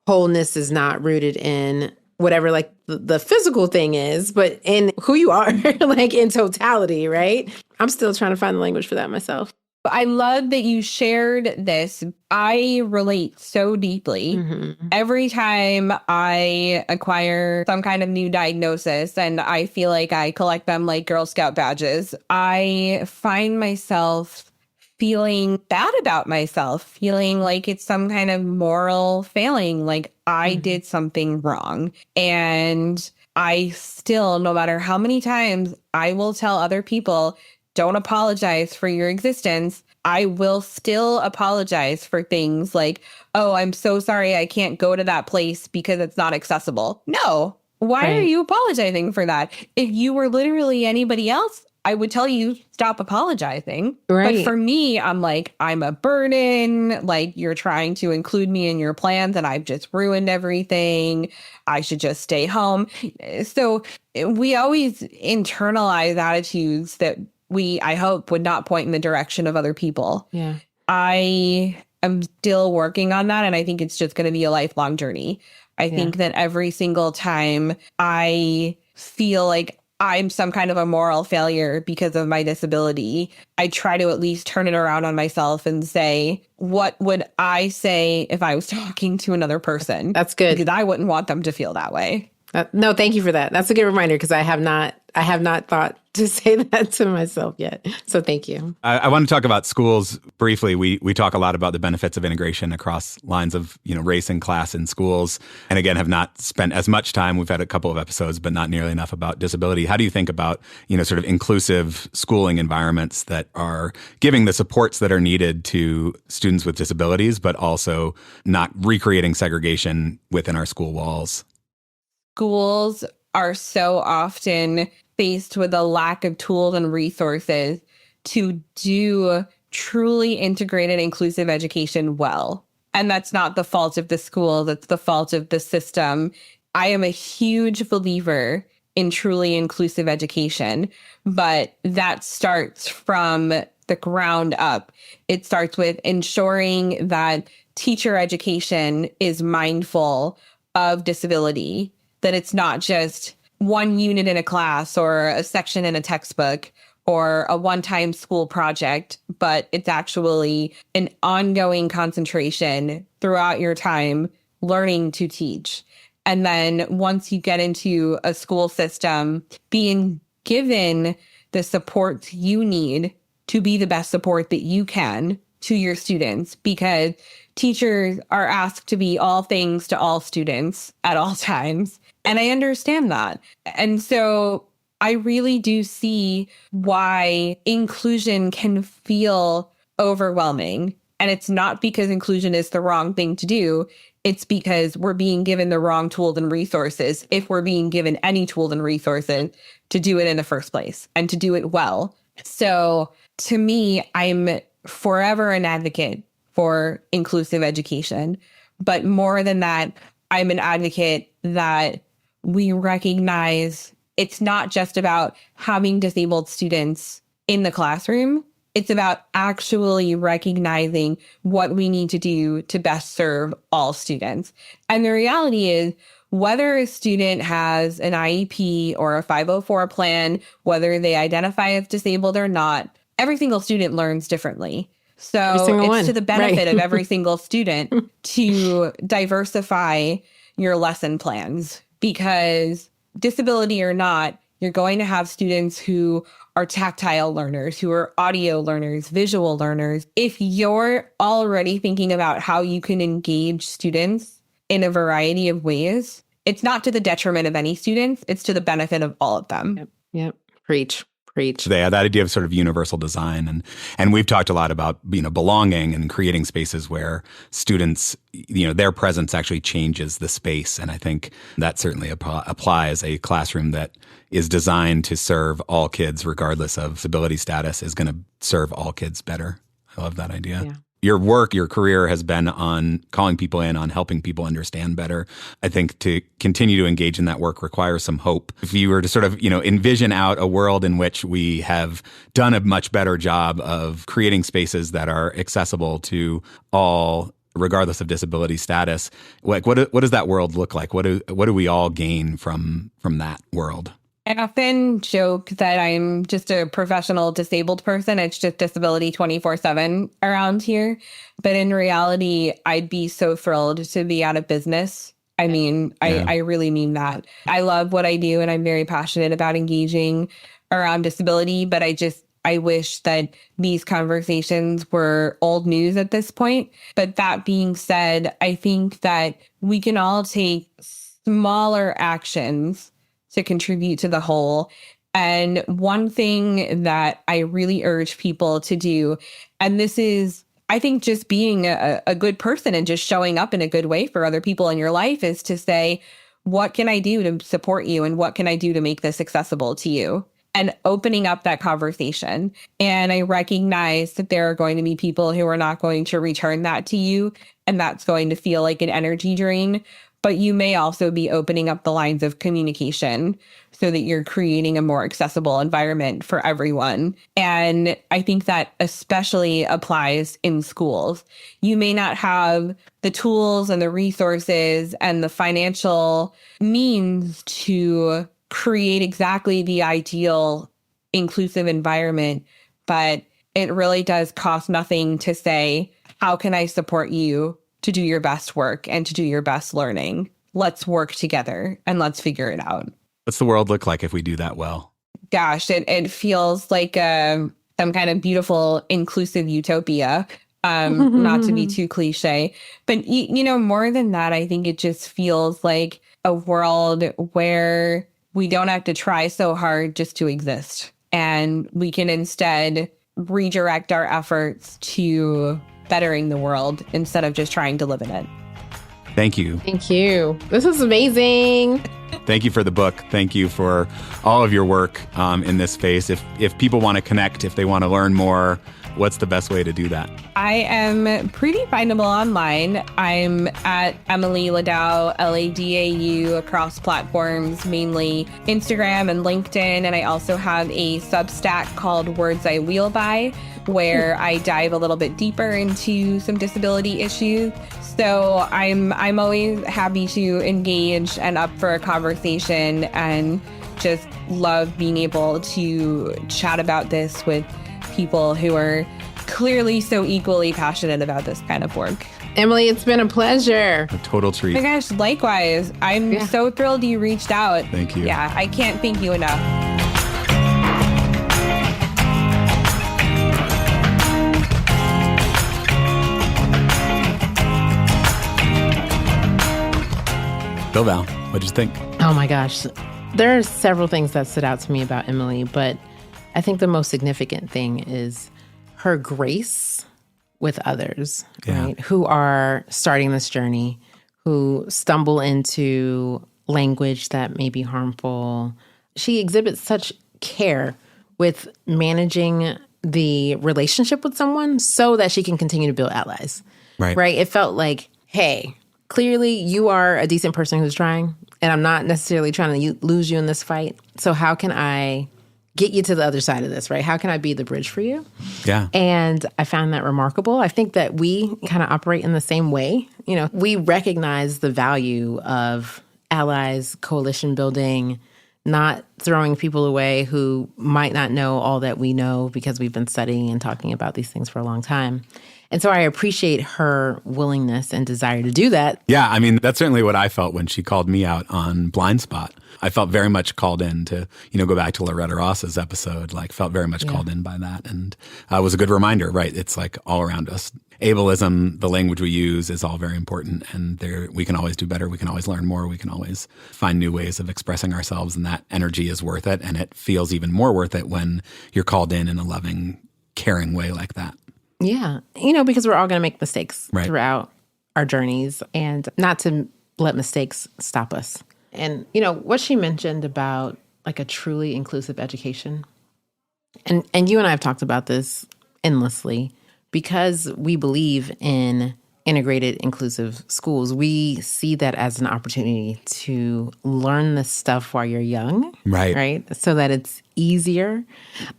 wholeness is not rooted in whatever like the physical thing is, but in who you are, like in totality, right? I'm still trying to find the language for that myself.
I love that you shared this. I relate so deeply. Mm-hmm. Every time I acquire some kind of new diagnosis and I feel like I collect them like Girl Scout badges, I find myself feeling bad about myself, feeling like it's some kind of moral failing, like I did something wrong. And I still, no matter how many times I will tell other people, don't apologize for your existence, I will still apologize for things like, oh, I'm so sorry I can't go to that place because it's not accessible. No. Why are you apologizing for that? If you were literally anybody else, I would tell you, stop apologizing. Right. But for me, I'm like, I'm a burden. Like, you're trying to include me in your plans and I've just ruined everything. I should just stay home. So we always internalize attitudes that I hope, would not point in the direction of other people. Yeah. I am still working on that. And I think it's just going to be a lifelong journey. I think that every single time I feel like I'm some kind of a moral failure because of my disability, I try to at least turn it around on myself and say, what would I say if I was talking to another person?
That's good.
Because I wouldn't want them to feel that way.
No, thank you for that. That's a good reminder because I have not thought to say that to myself yet. So thank you.
I want to talk about schools briefly. We talk a lot about the benefits of integration across lines of, race and class in schools. And again, have not spent as much time. We've had a couple of episodes, but not nearly enough about disability. How do you think about, sort of inclusive schooling environments that are giving the supports that are needed to students with disabilities, but also not recreating segregation within our school walls?
Schools are so often faced with a lack of tools and resources to do truly integrated, inclusive education well. And that's not the fault of the school, that's the fault of the system. I am a huge believer in truly inclusive education, but that starts from the ground up. It starts with ensuring that teacher education is mindful of disability, that it's not just one unit in a class or a section in a textbook or a one-time school project, but it's actually an ongoing concentration throughout your time learning to teach. And then once you get into a school system, being given the support you need to be the best support that you can to your students, because teachers are asked to be all things to all students at all times. And I understand that. And so I really do see why inclusion can feel overwhelming. And it's not because inclusion is the wrong thing to do. It's because we're being given the wrong tools and resources, if we're being given any tools and resources to do it in the first place and to do it well. So to me, I'm forever an advocate for inclusive education. But more than that, I'm an advocate that we recognize it's not just about having disabled students in the classroom. It's about actually recognizing what we need to do to best serve all students. And the reality is, whether a student has an IEP or a 504 plan, whether they identify as disabled or not, every single student learns differently. So it's to the benefit of every single student to diversify your lesson plans, because disability or not, you're going to have students who are tactile learners, who are audio learners, visual learners. If you're already thinking about how you can engage students in a variety of ways, it's not to the detriment of any students, it's to the benefit of all of them.
Yep. Preach.
That idea of sort of universal design. And we've talked a lot about, belonging and creating spaces where students, their presence actually changes the space. And I think that certainly applies. A classroom that is designed to serve all kids, regardless of disability status, is going to serve all kids better. I love that idea. Yeah. your work, your career has been on calling people in, on helping people understand better. I think to continue to engage in that work requires some hope. If you were to sort of, envision out a world in which we have done a much better job of creating spaces that are accessible to all, regardless of disability status, like what does that world look like? What do we all gain from that world?
I often joke that I'm just a professional disabled person. It's just disability 24/7 around here. But in reality, I'd be so thrilled to be out of business. I mean, I really mean that. I love what I do and I'm very passionate about engaging around disability, but I wish that these conversations were old news at this point. But that being said, I think that we can all take smaller actions to contribute to the whole. And one thing that I really urge people to do, and this is, I think, just being a good person and just showing up in a good way for other people in your life, is to say, what can I do to support you? And what can I do to make this accessible to you? And opening up that conversation. And I recognize that there are going to be people who are not going to return that to you. And that's going to feel like an energy drain. But you may also be opening up the lines of communication so that you're creating a more accessible environment for everyone. And I think that especially applies in schools. You may not have the tools and the resources and the financial means to create exactly the ideal inclusive environment, but it really does cost nothing to say, how can I support you to do your best work and to do your best learning? Let's work together and let's figure it out.
What's the world look like if we do that well?
Gosh, it feels like some kind of beautiful, inclusive utopia, not to be too cliche. But, more than that, I think it just feels like a world where we don't have to try so hard just to exist. And we can instead redirect our efforts to bettering the world instead of just trying to live in it.
Thank you.
Thank you. This is amazing.
Thank you for the book. Thank you for all of your work in this space. If people want to connect, if they want to learn more, what's the best way to do that?
I am pretty findable online. I'm at Emily Ladau, Ladau, across platforms, mainly Instagram and LinkedIn. And I also have a Substack called Words I Wheel By, where I dive a little bit deeper into some disability issues. So I'm always happy to engage and up for a conversation, and just love being able to chat about this with people who are clearly so equally passionate about this kind of work.
Emily, it's been a pleasure.
A total treat.
Oh my gosh, likewise. I'm so thrilled you reached out.
Thank you.
Yeah, I can't thank you enough.
So Val, what did you think?
Oh my gosh. There are several things that stood out to me about Emily, but I think the most significant thing is her grace with others, right? Who are starting this journey, who stumble into language that may be harmful. She exhibits such care with managing the relationship with someone so that she can continue to build allies. Right? It felt like, hey, clearly you are a decent person who's trying, and I'm not necessarily trying to lose you in this fight. So how can I get you to the other side of this, right? How can I be the bridge for you?
Yeah.
And I found that remarkable. I think that we kind of operate in the same way. We recognize the value of allies, coalition building, not throwing people away who might not know all that we know because we've been studying and talking about these things for a long time. And so I appreciate her willingness and desire to do that.
Yeah, I mean, that's certainly what I felt when she called me out on Blind Spot. I felt very much called in to, go back to Loretta Ross's episode, felt very much called in by that. And it was a good reminder, right? It's all around us. Ableism, the language we use, is all very important. And we can always do better. We can always learn more. We can always find new ways of expressing ourselves. And that energy is worth it. And it feels even more worth it when you're called in a loving, caring way like that.
Yeah. Because we're all going to make mistakes throughout our journeys, and not to let mistakes stop us. And, what she mentioned about a truly inclusive education. And you and I have talked about this endlessly, because we believe in integrated, inclusive schools, we see that as an opportunity to learn this stuff while you're young, right? So that it's easier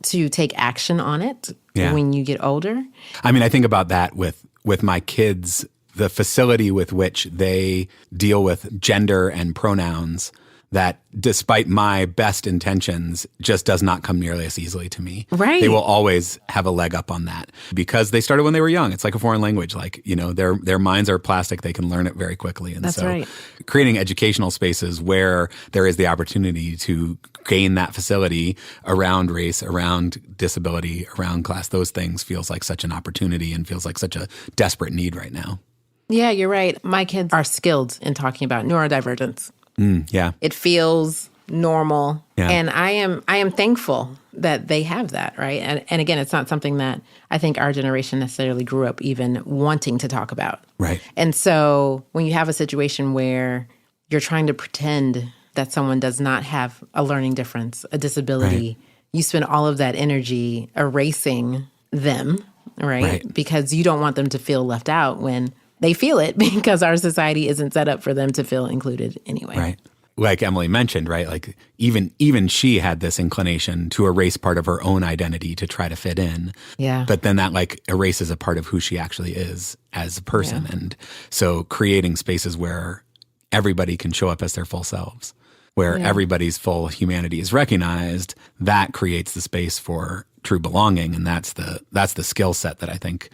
to take action on it when you get older.
I mean, I think about that with my kids, the facility with which they deal with gender and pronouns that despite my best intentions just does not come nearly as easily to me.
Right.
They will always have a leg up on that because they started when they were young. It's like a foreign language. Like, their minds are plastic. They can learn it very quickly. And
That's right.
Creating educational spaces where there is the opportunity to gain that facility around race, around disability, around class, those things feels like such an opportunity and feels like such a desperate need right now.
Yeah, you're right. My kids are skilled in talking about neurodivergence. It feels normal. Yeah. And I am thankful that they have that, right? And again, it's not something that I think our generation necessarily grew up even wanting to talk about.
Right.
And so when you have a situation where you're trying to pretend that someone does not have a learning difference, a disability, you spend all of that energy erasing them, right? Because you don't want them to feel left out when they feel it, because our society isn't set up for them to feel included anyway.
Right. Like Emily mentioned, right? Like even she had this inclination to erase part of her own identity to try to fit in.
Yeah.
But then that like erases a part of who she actually is as a person. Yeah. And so creating spaces where everybody can show up as their full selves, where everybody's full humanity is recognized, that creates the space for true belonging. And that's the skill set that I think,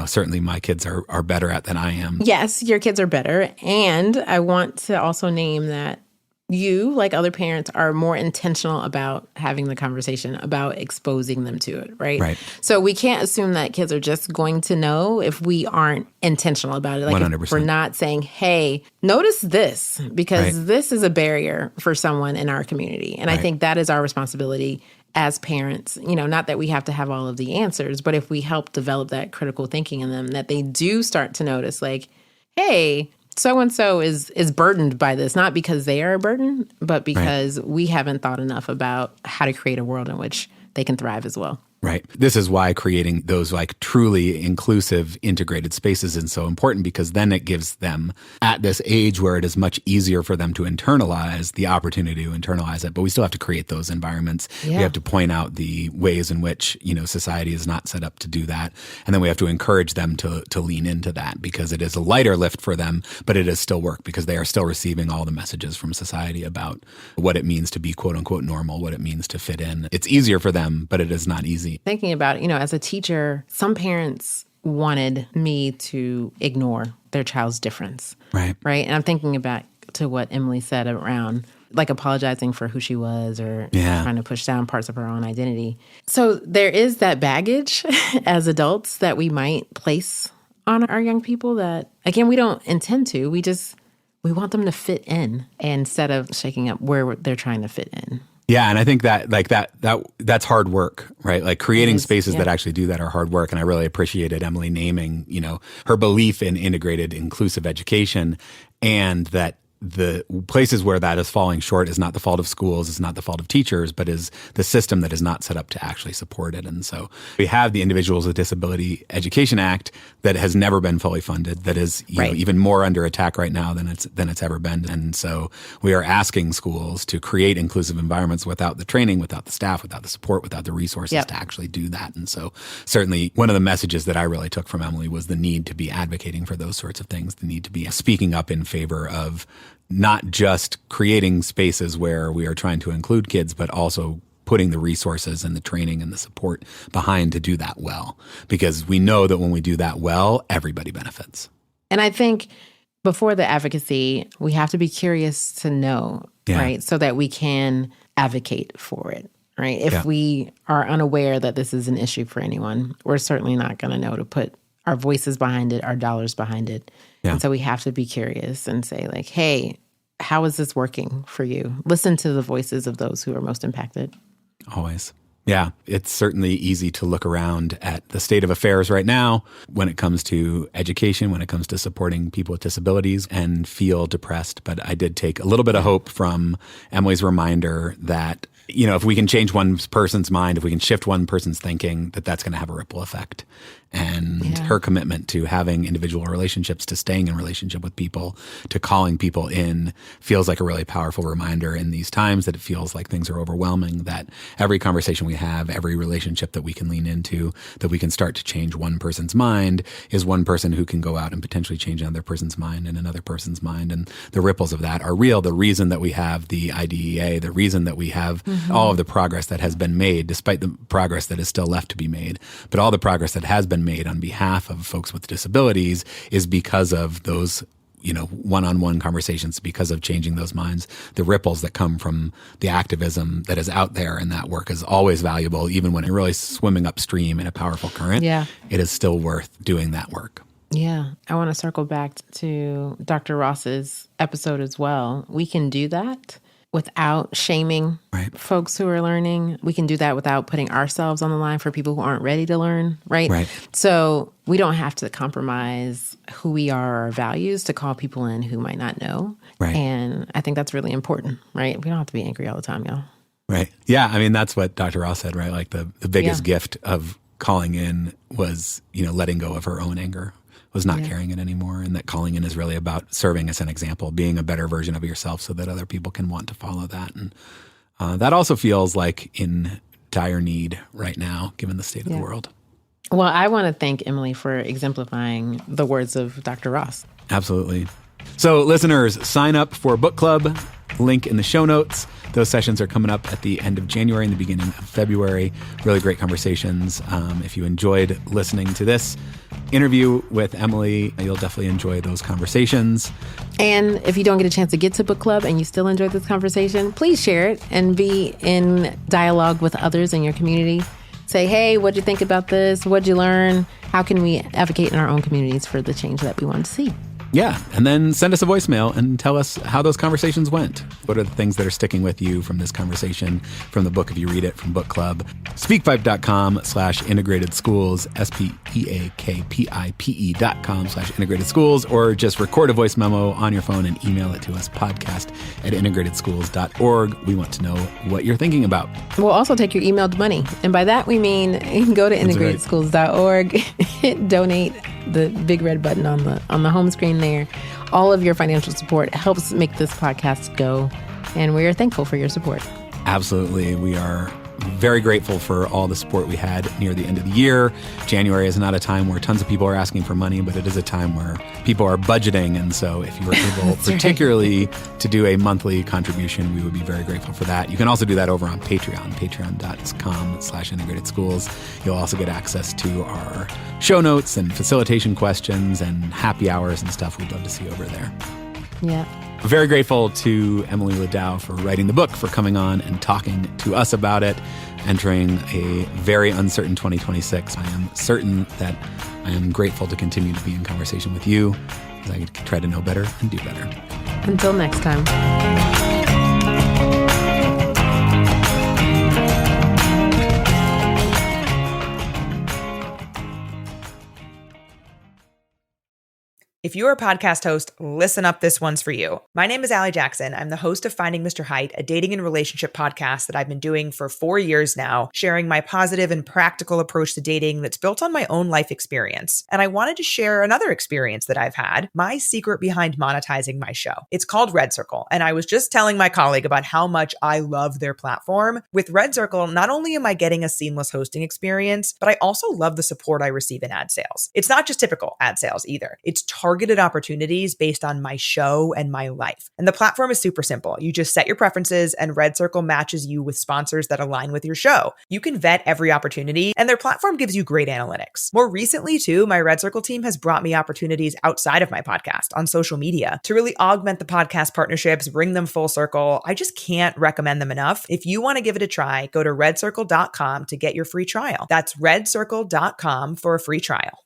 certainly my kids are better at than I am.
Yes, your kids are better. And I want to also name that you, like other parents, are more intentional about having the conversation, about exposing them to it, right? So we can't assume that kids are just going to know if we aren't intentional about it. Like
100%.
If we're not saying, hey, notice this, because this is a barrier for someone in our community. And I think that is our responsibility as parents, not that we have to have all of the answers, but if we help develop that critical thinking in them, that they do start to notice like, hey, so-and-so is burdened by this, not because they are a burden, but because we haven't thought enough about how to create a world in which they can thrive as well.
Right. This is why creating those like truly inclusive, integrated spaces is so important, because then it gives them at this age where it is much easier for them to internalize the opportunity to internalize it. But we still have to create those environments. Yeah. We have to point out the ways in which, society is not set up to do that. And then we have to encourage them to lean into that, because it is a lighter lift for them, but it is still work because they are still receiving all the messages from society about what it means to be quote unquote normal, what it means to fit in. It's easier for them, but it is not easy.
Thinking about, as a teacher, some parents wanted me to ignore their child's difference. Right. And I'm thinking back to what Emily said around like apologizing for who she was or trying to push down parts of her own identity. So there is that baggage as adults that we might place on our young people that, again, we don't intend to. We want them to fit in instead of shaking up where they're trying to fit in.
Yeah, and I think that that's hard work, right? Like creating spaces that actually do that are hard work. And I really appreciated Emily naming, her belief in integrated, inclusive education, and that the places where that is falling short is not the fault of schools, it's not the fault of teachers, but is the system that is not set up to actually support it. And so we have the Individuals with Disability Education Act that has never been fully funded, that is even more under attack right now than it's ever been. And so we are asking schools to create inclusive environments without the training, without the staff, without the support, without the resources to actually do that. And so certainly one of the messages that I really took from Emily was the need to be advocating for those sorts of things, the need to be speaking up in favor of not just creating spaces where we are trying to include kids, but also putting the resources and the training and the support behind to do that well. Because we know that when we do that well, everybody benefits.
And I think before the advocacy, we have to be curious to know, right? So that we can advocate for it, right? If we are unaware that this is an issue for anyone, we're certainly not going to know to put our voices behind it, our dollars behind it. Yeah. And so we have to be curious and say like, hey, how is this working for you? Listen to the voices of those who are most impacted.
Always. Yeah, it's certainly easy to look around at the state of affairs right now when it comes to education, when it comes to supporting people with disabilities, and feel depressed. But I did take a little bit of hope from Emily's reminder that if we can change one person's mind, if we can shift one person's thinking, that's going to have a ripple effect. And her commitment to having individual relationships, to staying in relationship with people, to calling people in feels like a really powerful reminder in these times that it feels like things are overwhelming, that every conversation we have, every relationship that we can lean into, that we can start to change one person's mind is one person who can go out and potentially change another person's mind and another person's mind. And the ripples of that are real. The reason that we have the IDEA, the reason that we have all of the progress that has been made, despite the progress that is still left to be made, but all the progress that has been made on behalf of folks with disabilities is because of those one-on-one conversations, because of changing those minds. The ripples that come from the activism that is out there, and that work is always valuable, even when you're really swimming upstream in a powerful current. Yeah. It is still worth doing that work.
Yeah. I want to circle back to Dr. Ross's episode as well. We can do that without shaming folks who are learning. We can do that without putting ourselves on the line for people who aren't ready to learn, right? So we don't have to compromise who we are or our values to call people in who might not know. And I think that's really important, right? We don't have to be angry all the time, y'all.
Right. Yeah. I mean, that's what Dr. Ross said, right? Like the biggest gift of calling in was, letting go of her own anger, was not carrying it anymore. And that calling in is really about serving as an example, being a better version of yourself so that other people can want to follow that. And that also feels like in dire need right now, given the state of the world.
Well, I want to thank Emily for exemplifying the words of Dr. Ross.
Absolutely. So listeners, sign up for book club, link in the show notes. Those sessions are coming up at the end of January and the beginning of February. Really great conversations. If you enjoyed listening to this interview with Emily, you'll definitely enjoy those conversations.
And if you don't get a chance to get to book club and you still enjoyed this conversation, please share it and be in dialogue with others in your community. Say, hey, what'd you think about this? What'd you learn? How can we advocate in our own communities for the change that we want to see?
Yeah. And then send us a voicemail and tell us how those conversations went. What are the things that are sticking with you from this conversation, from the book if you read it, from book club? Speakpipe.com/integrated schools, speakpipe.com/integrated schools, or just record a voice memo on your phone and email it to us, podcast@integratedschools.org. We want to know what you're thinking about.
We'll also take your emailed money. And by that, we mean you can go to integratedschools.org, hit donate, the big red button on the home screen there. All of your financial support helps make this podcast go, and we are thankful for your support.
Absolutely. We are very grateful for all the support we had near the end of the year. January is not a time where tons of people are asking for money, but it is a time where people are budgeting. And so if you were able particularly to do a monthly contribution, we would be very grateful for that. You can also do that over on Patreon, patreon.com/integrated schools. You'll also get access to our show notes and facilitation questions and happy hours and stuff we'd love to see over there.
Yeah.
Very grateful to Emily Ladau for writing the book, for coming on and talking to us about it, entering a very uncertain 2026. I am certain that I am grateful to continue to be in conversation with you as I try to know better and do better.
Until next time.
If you're a podcast host, listen up, this one's for you. My name is Allie Jackson. I'm the host of Finding Mr. Height, a dating and relationship podcast that I've been doing for 4 years now, sharing my positive and practical approach to dating that's built on my own life experience. And I wanted to share another experience that I've had, my secret behind monetizing my show. It's called Red Circle, and I was just telling my colleague about how much I love their platform. With Red Circle, not only am I getting a seamless hosting experience, but I also love the support I receive in ad sales. It's not just typical ad sales either. It's targeted opportunities based on my show and my life. And the platform is super simple. You just set your preferences and Red Circle matches you with sponsors that align with your show. You can vet every opportunity and their platform gives you great analytics. More recently too, my Red Circle team has brought me opportunities outside of my podcast on social media to really augment the podcast partnerships, bring them full circle. I just can't recommend them enough. If you want to give it a try, go to redcircle.com to get your free trial. That's redcircle.com for a free trial.